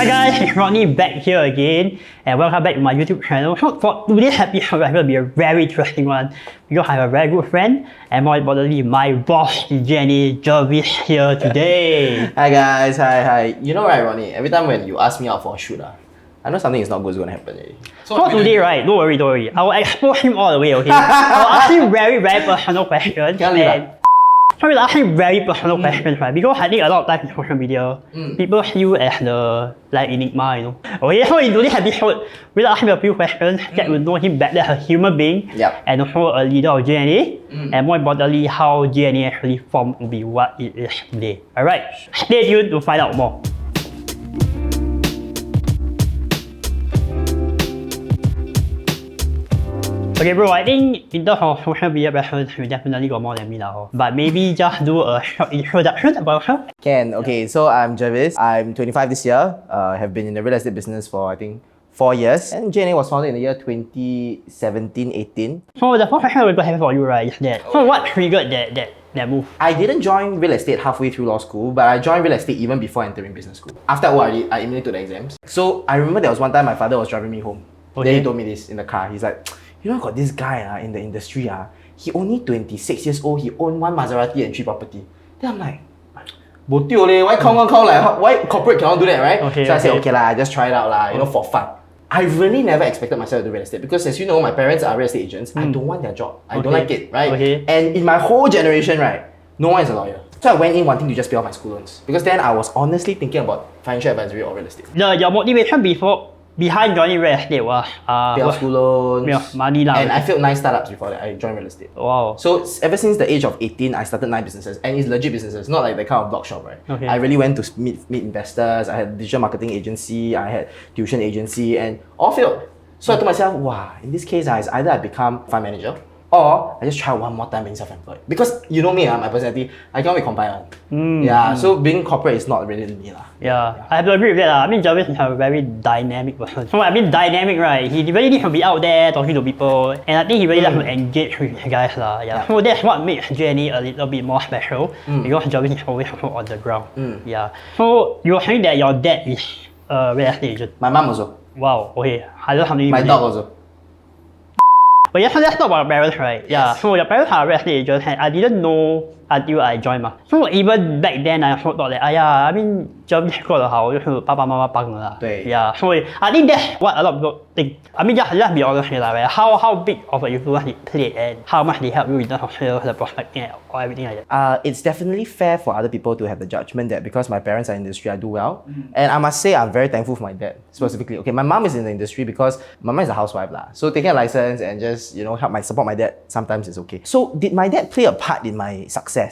Hi guys, it's Rodney back here again and welcome back to my YouTube channel. So for today's episode, it's going to be a very interesting one because I have a very good friend and more importantly, my boss, JNA Jervis here today. Hi guys, hi. You know right, Rodney, every time when you ask me out for a shoot, I know something is not good is going to happen. So today, right, don't worry. I will expose him all the way, okay? I will ask him very personal questions. So we'll ask him very personal questions, right? Because I think a lot of times in social media, people see you as the enigma, you know. Okay, so in today's episode, we'll ask him a few questions, get to know him better as a human being, and also a leader of JNA, and more importantly, how JNA actually formed to be what it is today. Alright, stay tuned to find out more. Okay bro, I think in terms of social media presence, you definitely got more than me now. But maybe just do a short introduction about yourself. Can, okay, so I'm Jervis. I'm 25 this year. Have been in the real estate business for I think 4 years. And JNA was founded in the year 2017-18. So the first question we're going to have for you, right, is that, so what triggered that move? I didn't join real estate halfway through law school, but I joined real estate even before entering business school. After ORD, I immediately took the exams. So I remember there was one time my father was driving me home. Okay. Then he told me this in the car. He's like, you know, got this guy in the industry, he only 26 years old, he owned one Maserati and 3 property. Then I'm like, bo tio leh, why count like, why corporate cannot do that, right? Okay, so I said, okay lah, I just try it out lah, you know, for fun. I really never expected myself to do real estate because as you know, my parents are real estate agents. I don't want their job. I don't like it, right? Okay. And in my whole generation, right, no one is a lawyer. So I went in wanting to just pay off my school loans because then I was honestly thinking about financial advisory or real estate. Your motivation behind joining real estate was pay off school loans, money lah. And I failed 9 startups before that. I joined real estate. Wow. So ever since the age of 18, I started 9 businesses, and it's legit businesses, not like the kind of blog shop, right? Okay. I really went to meet investors. I had digital marketing agency, I had tuition agency, and all failed. So I told myself, wow, in this case, it's either I become fund manager or I just try one more time being self-employed. Because you know me, my personality, I cannot be combined. So being corporate is not really me. Yeah, I have to agree with that. I mean, Jervis is a very dynamic person. So I mean, dynamic, right? He really needs to be out there talking to people, and I think he really likes to engage with guys. Yeah. So that's what makes JNA a little bit more special because Jervis is always on the ground. Yeah. So you were saying that your dad is a real estate agent. My mom also. Wow, okay. I love how many. My dog also. But yeah, so let's talk about your parents, right? Yes. Yeah, so your parents are real estate agents and I didn't know until I joined. So even back then, I also thought that, I mean, Jervis 过得好就是爸爸妈妈帮的啦。对。Yeah, so I think that's what a lot of people think. I mean, just be honest here, right? How big of an influence it played and how much they help you in terms of sales, the prospecting, or everything like that? It's definitely fair for other people to have the judgment that because my parents are in the industry, I do well. And I must say, I'm very thankful for my dad, specifically. Okay, my mom is in the industry because my mom is a housewife lah. So taking a license and just, you know, support my dad sometimes is okay. So did my dad play a part in my success?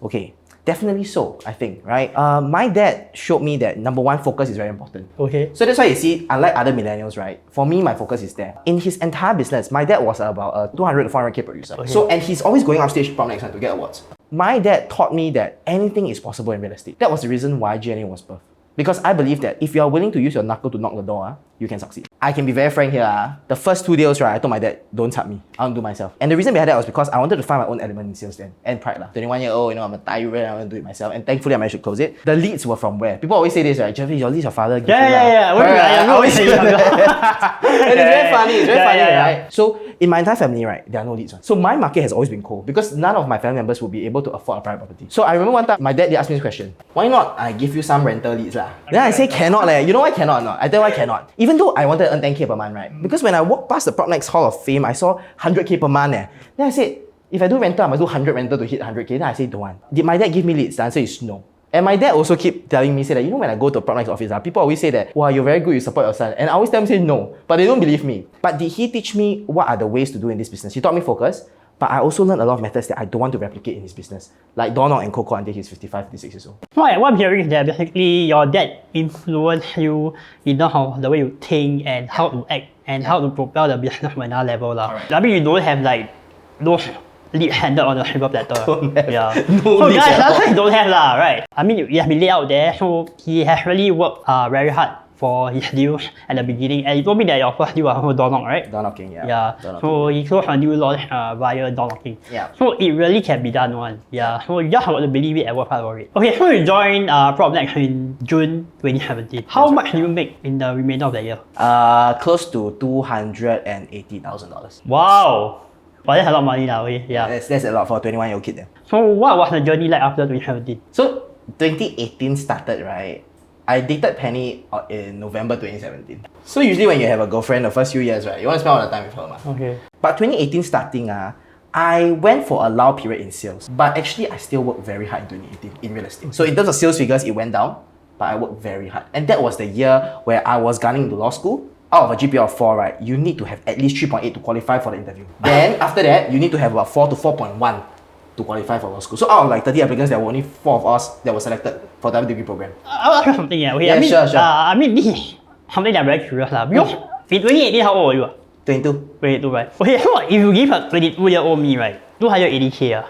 Okay, definitely so, I think, right? My dad showed me that number one, focus is very important. Okay. So that's why you see, unlike other millennials, right? For me, my focus is there. In his entire business, my dad was about a 200 to 400K producer. Okay. So, and he's always going off stage from next time to get awards. My dad taught me that anything is possible in real estate. That was the reason why JNA was birthed. Because I believe that if you are willing to use your knuckle to knock the door, you can succeed. I can be very frank here. The first 2 deals, right, I told my dad, don't tap me. I want to do myself. And the reason behind that was because I wanted to find my own element in sales then. And pride. 21-year-old, you know, I'm a tyrant, I want to do it myself. And thankfully, I managed to close it. The leads were from where? People always say this, right? Jervis, your leads your father. Yeah. I always say that. And it's very funny, right? So, in my entire family, right, there are no leads. So my market has always been cold because none of my family members will be able to afford a private property. So I remember one time, my dad asked me this question. Why not I give you some rental leads lah? Then I say, cannot leh. You know why cannot or not? I tell you why cannot. Even though I wanted to earn 10K per month, right? Because when I walked past the Propnex Hall of Fame, I saw 100K per month. Then I said, if I do rental, I must do 100 rental to hit 100K. Then I say, don't want. Did my dad give me leads? The answer is no. And my dad also keep telling me, say that, you know, when I go to Propnex office, people always say that, wow, you're very good, you support your son. And I always tell them, say no, but they don't believe me. But did he teach me what are the ways to do in this business? He taught me focus, but I also learned a lot of methods that I don't want to replicate in his business. Like Donald and Coco until he's 55, 56 years old. What I'm hearing is that basically your dad influenced you in terms of the way you think and how to act and how to propel the business to another level. Right. I mean, you don't have like those lead handed on the silver platter. Yeah. So guys, that's why you don't have lah, right? I mean, you have been laid out there, so he has really worked very hard for his deals at the beginning, and he told me that your first deal was also door knock, right? Door knocking, yeah. Yeah. Door knocking. So he closed a new launch via door knocking. Yeah. So it really can be done one. Yeah. So you just have to believe it and work hard for it. Okay, so you joined PropNext in June 2017. How much did you make in the remainder of the year? Close to $280,000. Wow. Well, that's a lot of money now. Okay? Yeah. That's a lot for a 21-year-old kid then. So what was the journey like after 2017? So 2018 started, right? I dated Penny in November 2017. So usually when you have a girlfriend the first few years, right, you want to spend all the time with her. Okay. But 2018 starting, I went for a lull period in sales. But actually, I still worked very hard in 2018 in real estate. So in terms of sales figures, it went down, but I worked very hard. And that was the year where I was gunning into law school. Out of a GPA of 4, right, you need to have at least 3.8 to qualify for the interview. Then after that, you need to have about 4 to 4.1 to qualify for law school. So out of like 30 applicants, there were only 4 of us that were selected for the degree program. I'll ask you something. Yeah, okay. Yeah, sure. I mean, this is something that I'm very curious. Because in 2018, how old were you? 22. 22, right? Okay, so if you give a 22-year-old me, right, 280K,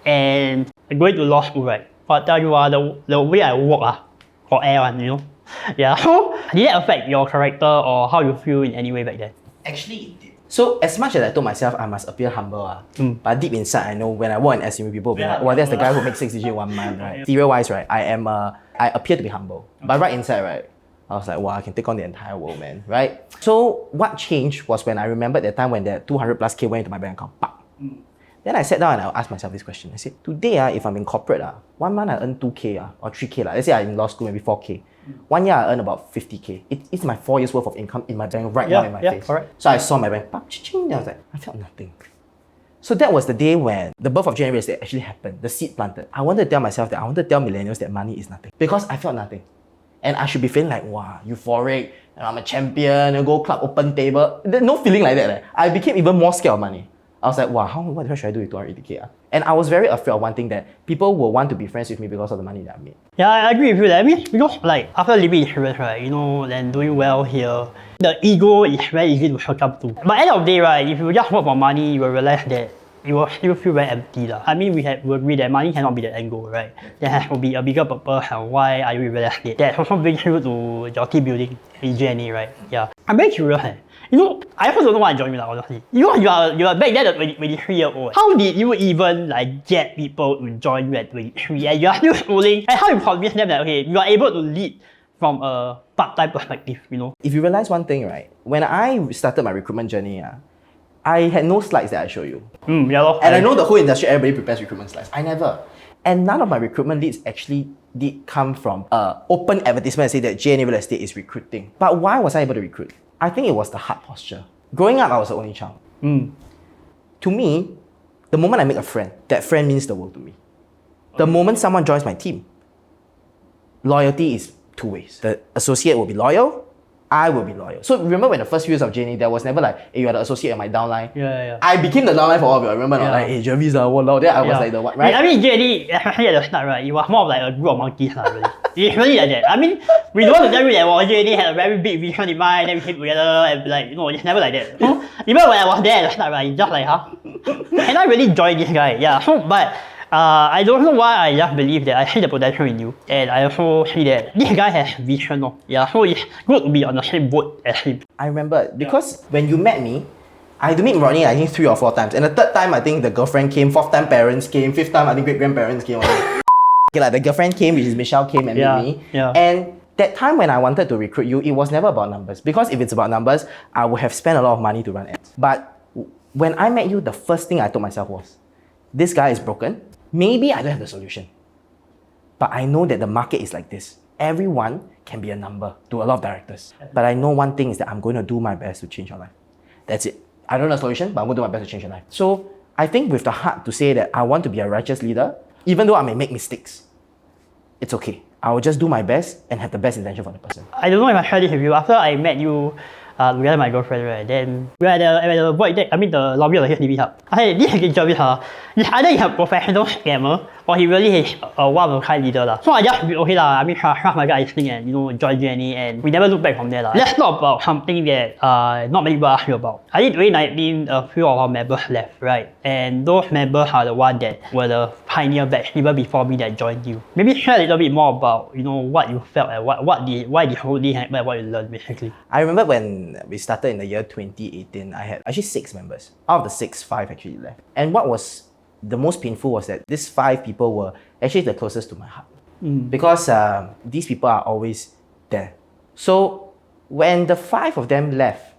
and going to law school, right, I'll tell you the way I work, for air, you know? Yeah, so did that affect your character or how you feel in any way back then? Actually, it did. So as much as I told myself I must appear humble, but deep inside I know when I walk in SME, people will be like, well, that's the guy who makes 6 digits 1 month, right? Theory-wise, right, I appear to be humble. But right inside, right, I was like, wow, I can take on the entire world, man, right? So what changed was when I remembered that time when that 200 plus K went into my bank account. Then I sat down and I asked myself this question. I said, today, if I'm in corporate, 1 month I earn 2K or 3K. Let's say I'm in law school, maybe 4K. 1 year I earn about 50K. It's my 4 years worth of income in my bank right now in my face. Correct. So I saw my bank, and I was like, I felt nothing. So that was the day when the birth of JNA Real Estate actually happened, the seed planted. I wanted to tell myself that I wanted to tell millennials that money is nothing. Because I felt nothing. And I should be feeling like, wow, euphoric, I'm a champion, go club, open table. There's no feeling like that. I became even more scared of money. I was like, wow, what should I do with 280K? And I was very afraid of one thing, that people will want to be friends with me because of the money that I made. Yeah, I agree with you. I mean, because like after living insurance, right, you know, then doing well here, the ego is very easy to hook up to. But at the end of the day, right, if you just work for money, you will realize that you will still feel very empty. I mean, we agree that money cannot be the end goal, right? There has to be a bigger purpose and why are you in real estate. That also brings you to your team building in JNA, right? Yeah. I'm very curious. You know, I also don't know why I joined you, honestly. You know, you are back then at 23-year-old. How did you even like get people to join you at 23 and you are still schooling? And how you convince them that, okay, you are able to lead from a part-time perspective, you know? If you realize one thing, right, when I started my recruitment journey, I had no slides that I show you. Yeah, and I know the whole industry, everybody prepares recruitment slides. I never. And none of my recruitment leads actually did come from open advertisement and say that JNA Real Estate is recruiting. But why was I able to recruit? I think it was the heart posture. Growing up, I was the only child. To me, the moment I make a friend, that friend means the world to me. The moment someone joins my team, loyalty is 2 ways. The associate will be loyal, I will be loyal. So remember when the first few years of JNA, there was never like, hey, you are the associate in my downline. Yeah. I became the downline for all of you. I remember like, hey, Jervis, walao. Then I was like the one, right? I mean, JNA, especially at the start, right, it was more of like a group of monkeys, really. It's really like that. I mean, we don't want to tell you that JNA had a very big vision in mind, then we came together and like, you know, it's never like that. So, even when I was there at the start, right, it's just like, can I really join this guy? Yeah. So, but I don't know why I just believe that I see the potential in you, and I also see that this guy has vision. Yeah, so it's good to be on the same boat as him. I remember because when you met me, I had to meet Rodney I think 3 or 4 times, and the 3rd time I think the girlfriend came, 4th time parents came, 5th time I think great grandparents came. Okay, like the girlfriend came, which is Michelle, came and met me. And that time when I wanted to recruit you, it was never about numbers, because if it's about numbers, I would have spent a lot of money to run ads. But when I met you, the first thing I told myself was, this guy is broken. Maybe I don't have the solution, but I know that the market is like this. Everyone can be a number to a lot of directors. But I know one thing is that I'm going to do my best to change your life. That's it. I don't know the solution, but I'm going to do my best to change your life. So I think with the heart to say that I want to be a righteous leader, even though I may make mistakes, it's okay. I will just do my best and have the best intention for the person. I don't know if I shared this with you. After I met you, together with my girlfriend, right? Then we're at the void deck, the lobby of the HDB hub. I said, this is Jervis, it's either he's a professional scammer or he really is one of a kind leader. So I just, okay, trust my guys thing and, join JNA and we never look back from there. Let's talk about something that not many people ask you about. I think 2019, a few of our members left, right? And those members are the ones that were the pioneer batch, even before me that joined you. Maybe share a little bit more about, what you felt and why the whole thing happened and what you learned basically. I remember when we started in the year 2018, I had actually 6 members. Out of the 6, 5 actually left. And what was the most painful was that these 5 people were actually the closest to my heart. Because these people are always there. So when the 5 of them left,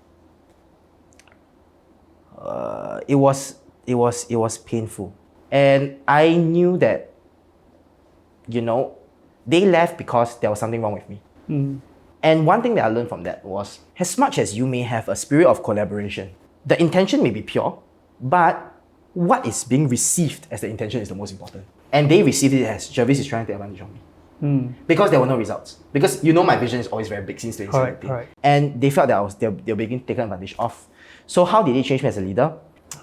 it was painful. And I knew that, they left because there was something wrong with me. And one thing that I learned from that was, as much as you may have a spirit of collaboration, the intention may be pure, but what is being received as the intention is the most important. And they received it as Jervis is trying to take advantage of me. Because there were no results. Because my vision is always very big since 2017. Correct. And they felt that they were being taken advantage of. So how did it change me as a leader?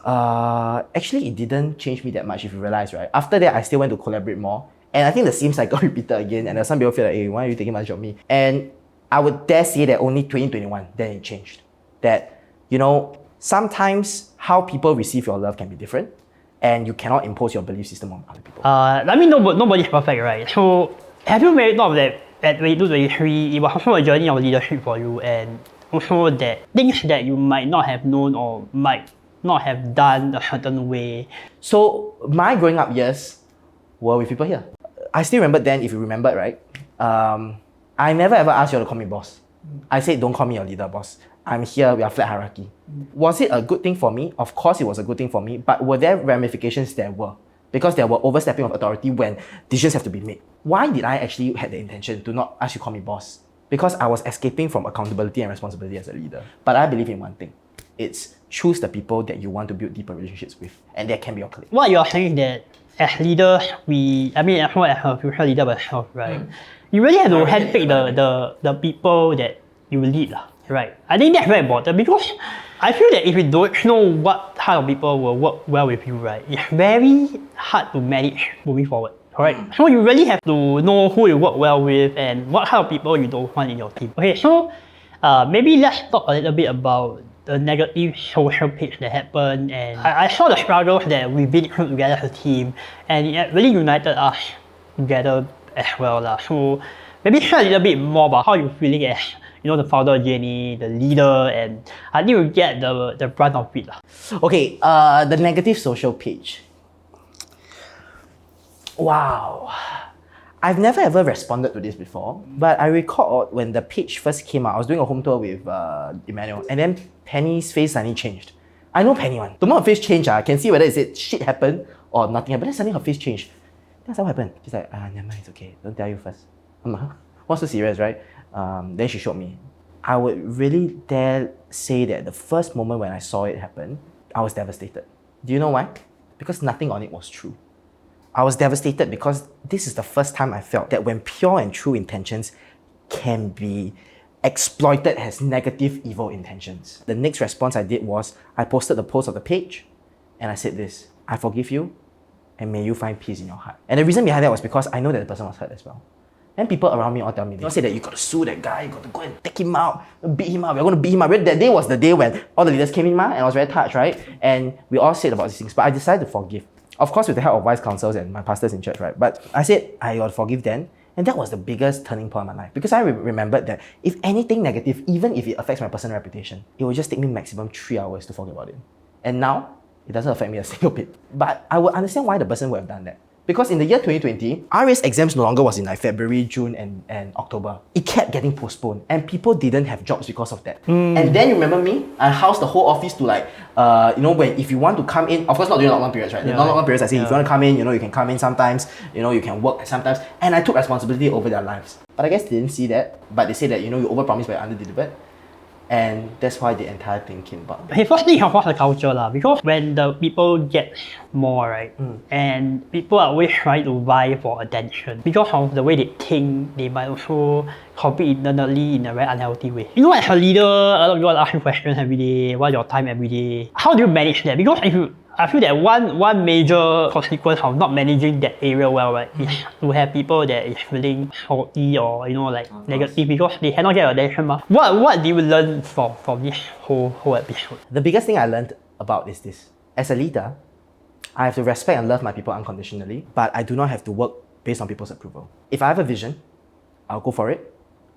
Actually, it didn't change me that much if you realize, right? After that, I still went to collaborate more. And I think the same cycle repeated again. And some people feel like, hey, why are you taking advantage of me? And I would dare say that only 2021, then it changed. That, sometimes how people receive your love can be different. And you cannot impose your belief system on other people. Nobody's perfect, right? So have you made thought that at 22-23, it was also a journey of leadership for you and also that things that you might not have known or might not have done a certain way? So my growing up years were with people here. I still remember then, if you remembered, right? I never ever asked you to call me boss. I said, don't call me your leader, boss. I'm here, we are flat hierarchy. Was it a good thing for me? Of course it was a good thing for me, but were there ramifications? There were. Because there were overstepping of authority when decisions have to be made. Why did I actually have the intention to not ask you to call me boss? Because I was escaping from accountability and responsibility as a leader. But I believe in one thing. It's choose the people that you want to build deeper relationships with. And that can be your colleague. What you're saying is that as leaders, as a future leader myself, right? You really have to handpick the people that you lead, right? I think that's very important because I feel that if you don't know what type of people will work well with you, right, it's very hard to manage moving forward, correct? So you really have to know who you work well with and what kind of people you don't want in your team. Okay, so maybe let's talk a little bit about the negative social pitch that happened, and I saw the struggles that we've been through together as a team, and it really united us together as well. So maybe share a little bit more about how you're feeling as the founder of JNA, the leader, and I think you get the brunt of it. Okay, the negative social pitch. Wow. I've never ever responded to this before, but I recall when the pitch first came out, I was doing a home tour with Emmanuel, and then Penny's face suddenly changed. I know Penny one. The moment her face changed, I can see whether it said shit happened or nothing happened. Then suddenly her face changed. That's what happened. She's like, never mind, it's okay. Don't tell you first. I'm like, huh? What's so serious, right? Then she showed me. I would really dare say that the first moment when I saw it happen, I was devastated. Do you know why? Because nothing on it was true. I was devastated because this is the first time I felt that when pure and true intentions can be exploited as negative, evil intentions. The next response I did was, I posted the post of the page and I said this, I forgive you and may you find peace in your heart. And the reason behind that was because I know that the person was hurt as well. And people around me all tell me, they all say that you got to sue that guy, you got to go and take him out, beat him up, we're going to beat him up. That day was the day when all the leaders came in, and I was very touched, right? And we all said about these things, but I decided to forgive. Of course, with the help of wise counsels and my pastors in church, right? But I said, I got to forgive then. And that was the biggest turning point in my life. Because I remembered that if anything negative, even if it affects my personal reputation, it will just take me maximum 3 hours to forget about it. And now, it doesn't affect me a single bit. But I would understand why the person would have done that. Because in the year 2020, RA's exams no longer was in like February, June, and October. It kept getting postponed, and people didn't have jobs because of that. And then you remember me, I housed the whole office to like, when if you want to come in, of course not during lockdown periods, right? Yeah, not lockdown periods, I say if you want to come in, you can come in sometimes, you can work sometimes, and I took responsibility over their lives. But I guess they didn't see that, but they say that, you overpromised but under-delivered. And that's why the entire thing came about. Okay, firstly, of course, the culture lah. Because when the people get more, right, and people are always trying to vie for attention. Because of the way they think, they might also compete internally in a very unhealthy way. You know, as a leader, a lot of people ask you questions every day. What's your time every day? How do you manage that? Because I feel that one major consequence of not managing that area well, right, is to have people that is feeling salty or like negative because they cannot get attention. What do you learn from this whole episode? The biggest thing I learned about is this. As a leader, I have to respect and love my people unconditionally, but I do not have to work based on people's approval. If I have a vision, I'll go for it.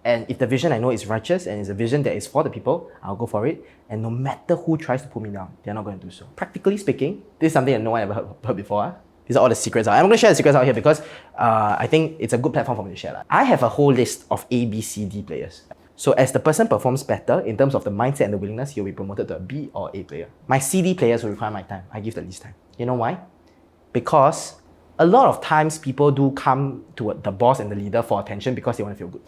And if the vision I know is righteous and is a vision that is for the people, I'll go for it. And no matter who tries to put me down, they're not going to do so. Practically speaking, this is something that no one ever heard before. These are all the secrets out. I'm going to share the secrets out here because I think it's a good platform for me to share. I have a whole list of A, B, C, D players. So as the person performs better in terms of the mindset and the willingness, he'll be promoted to a B or A player. My CD players will require my time. I give the least time. You know why? Because a lot of times people do come to the boss and the leader for attention because they want to feel good.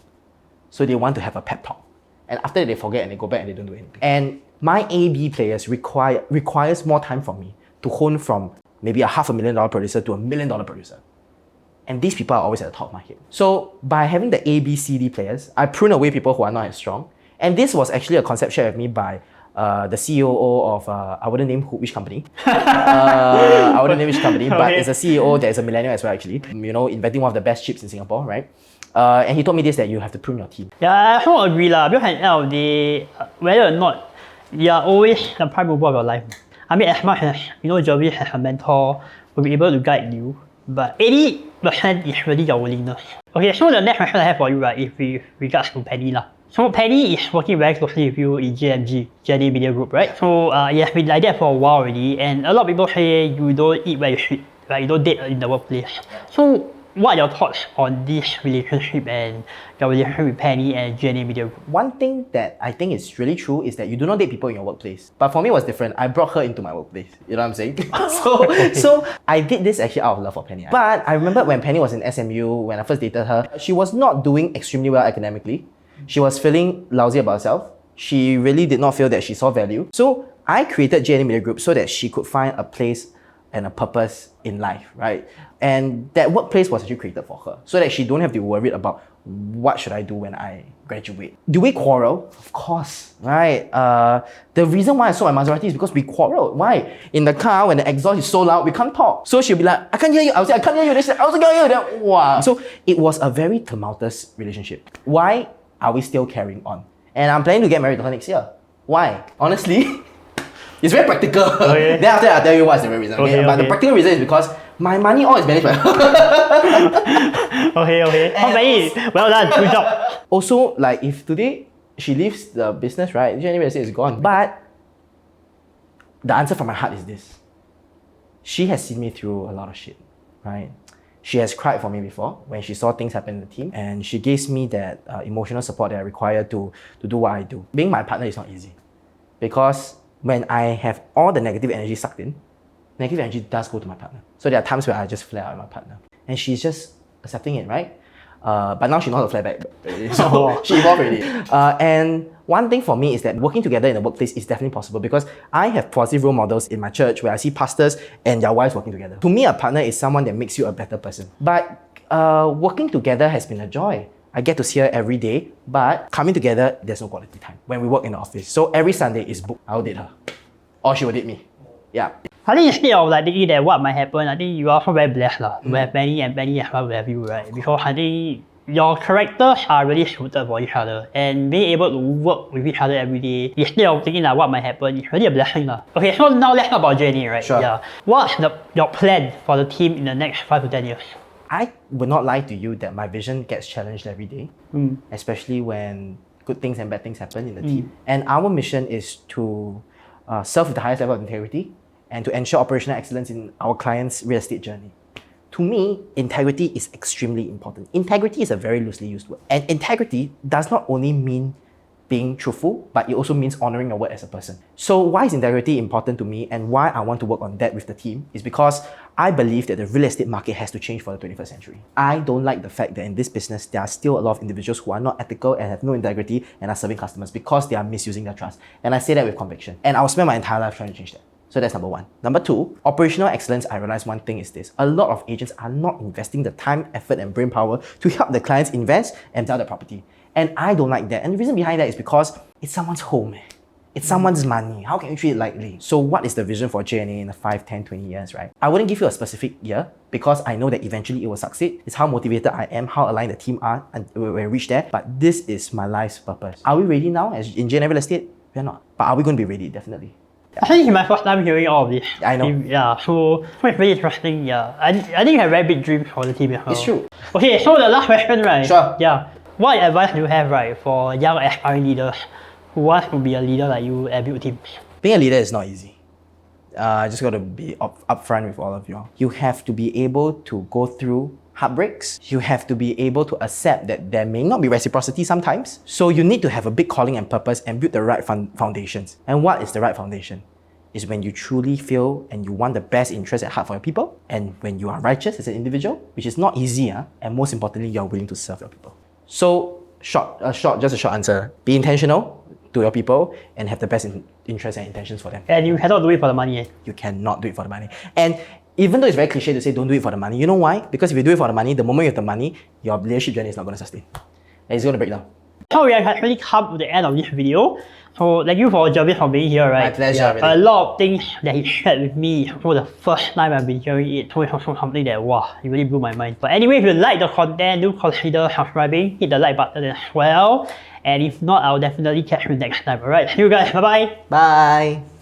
So they want to have a pep talk. And after that, they forget and they go back and they don't do anything. And my A-B players requires more time from me to hone from maybe a $500,000 producer to $1 million producer. And these people are always at the top of my head. So by having the A, B, C, D players, I prune away people who are not as strong. And this was actually a concept shared with me by the CEO of, I wouldn't name which company. I wouldn't name which company, but it's a CEO that is a millennial as well actually. Inventing one of the best chips in Singapore, right? And he told me this, that you have to prune your team. Yeah, I also agree lah. Because at the end of the day, whether or not, you are always the prime mover of your life. I mean, as much as, Jervis as a mentor will be able to guide you, but 80% is really your willingness. Okay, so the next question I have for you, right, is with regards to Penny lah. So Penny is working very closely with you in JNA Media Group, right? So it has been like that for a while already, and a lot of people say you don't eat where you sleep, right? You don't date in the workplace. So what are your thoughts on this relationship and your relationship with Penny and JNA Media Group? One thing that I think is really true is that you do not date people in your workplace. But for me, it was different. I brought her into my workplace. You know what I'm saying? So I did this actually out of love for Penny. But I remember when Penny was in SMU, when I first dated her, she was not doing extremely well academically. She was feeling lousy about herself. She really did not feel that she saw value. So I created JNA Media Group so that she could find a place and a purpose in life, right? And that workplace was actually created for her so that she don't have to be worried about what should I do when I graduate. Do we quarrel? Of course, right? The reason why I sold my Maserati is because we quarreled. Why? In the car, when the exhaust is so loud, we can't talk. So she'll be like, I can't hear you. I'll say, I can't hear you. They say, I also can't hear you. Then, wow. So it was a very tumultuous relationship. Why are we still carrying on? And I'm planning to get married to her next year. Why? Honestly, it's very practical. Okay. Then after that, I'll tell you what's the real reason. Okay? But the practical reason is because my money all is managed by her. Okay. How many? Well done, good job. Also, like if today she leaves the business, right, JNA Real Estate is gone. But the answer from my heart is this. She has seen me through a lot of shit, right? She has cried for me before when she saw things happen in the team, and she gives me that emotional support that I require to do what I do. Being my partner is not easy because when I have all the negative energy sucked in, negative energy does go to my partner. So there are times where I just flare out at my partner. And she's just accepting it, right? But now she knows how to flare back. So she evolved already. And one thing for me is that working together in the workplace is definitely possible because I have positive role models in my church where I see pastors and their wives working together. To me, a partner is someone that makes you a better person. But working together has been a joy. I get to see her every day, but coming together, there's no quality time when we work in the office. So every Sunday is booked. I'll date her. Or she will date me. Yeah. I think instead of like thinking that what might happen, I think you are also very blessed to have Penny and Penny as well will have you, right? Because I think your characters are really suited for each other, and being able to work with each other every day instead of thinking like what might happen is really a blessing. Okay, so now let's talk about JNA, right? Sure. Yeah. What's your plan for the team in the next 5 to 10 years? I would not lie to you that my vision gets challenged every day, especially when good things and bad things happen in the team. And our mission is to serve with the highest level of integrity and to ensure operational excellence in our clients' real estate journey. To me, integrity is extremely important. Integrity is a very loosely used word. And integrity does not only mean being truthful, but it also means honoring your word as a person. So why is integrity important to me and why I want to work on that with the team is because I believe that the real estate market has to change for the 21st century. I don't like the fact that in this business, there are still a lot of individuals who are not ethical and have no integrity and are serving customers because they are misusing their trust. And I say that with conviction. And I'll spend my entire life trying to change that. So that's number one. Number two, operational excellence. I realize one thing is this. A lot of agents are not investing the time, effort, and brain power to help the clients invest and sell the property. And I don't like that. And the reason behind that is because it's someone's home. It's someone's money. How can you treat it lightly? So what is the vision for JNA in the 5, 10, 20 years, right? I wouldn't give you a specific year because I know that eventually it will succeed. It's how motivated I am, how aligned the team are and when we reach there. But this is my life's purpose. Are we ready now as in JNA Real Estate? We're not. But are we going to be ready? Definitely. I think it's my first time hearing all of this. I know. Yeah, so it's very interesting. Yeah, I think you have very big dreams for the team as well. It's true. Okay, so the last question, right? Sure. Yeah. What advice do you have, right, for young aspiring leaders who want to be a leader like you and build teams? Being a leader is not easy. I just got to be upfront with all of you. You have to be able to go through heartbreaks. You have to be able to accept that there may not be reciprocity sometimes. So you need to have a big calling and purpose and build the right foundations. And what is the right foundation? Is when you truly feel and you want the best interest at heart for your people, and when you are righteous as an individual, which is not easy, and most importantly, you are willing to serve your people. So just a short answer. Be intentional to your people and have the best interests and intentions for them. And you cannot do it for the money. You cannot do it for the money. And even though it's very cliche to say don't do it for the money, you know why? Because if you do it for the money, the moment you have the money, your leadership journey is not going to sustain. And it's going to break down. So we have actually come to the end of this video. So thank you for Jervis for being here, right? My pleasure. A lot of things that he shared with me for the first time I've been hearing it. So it's also something that, wow, it really blew my mind. But anyway, if you like the content, do consider subscribing, hit the like button as well. And if not, I'll definitely catch you next time. Alright, see you guys. Bye-bye. Bye.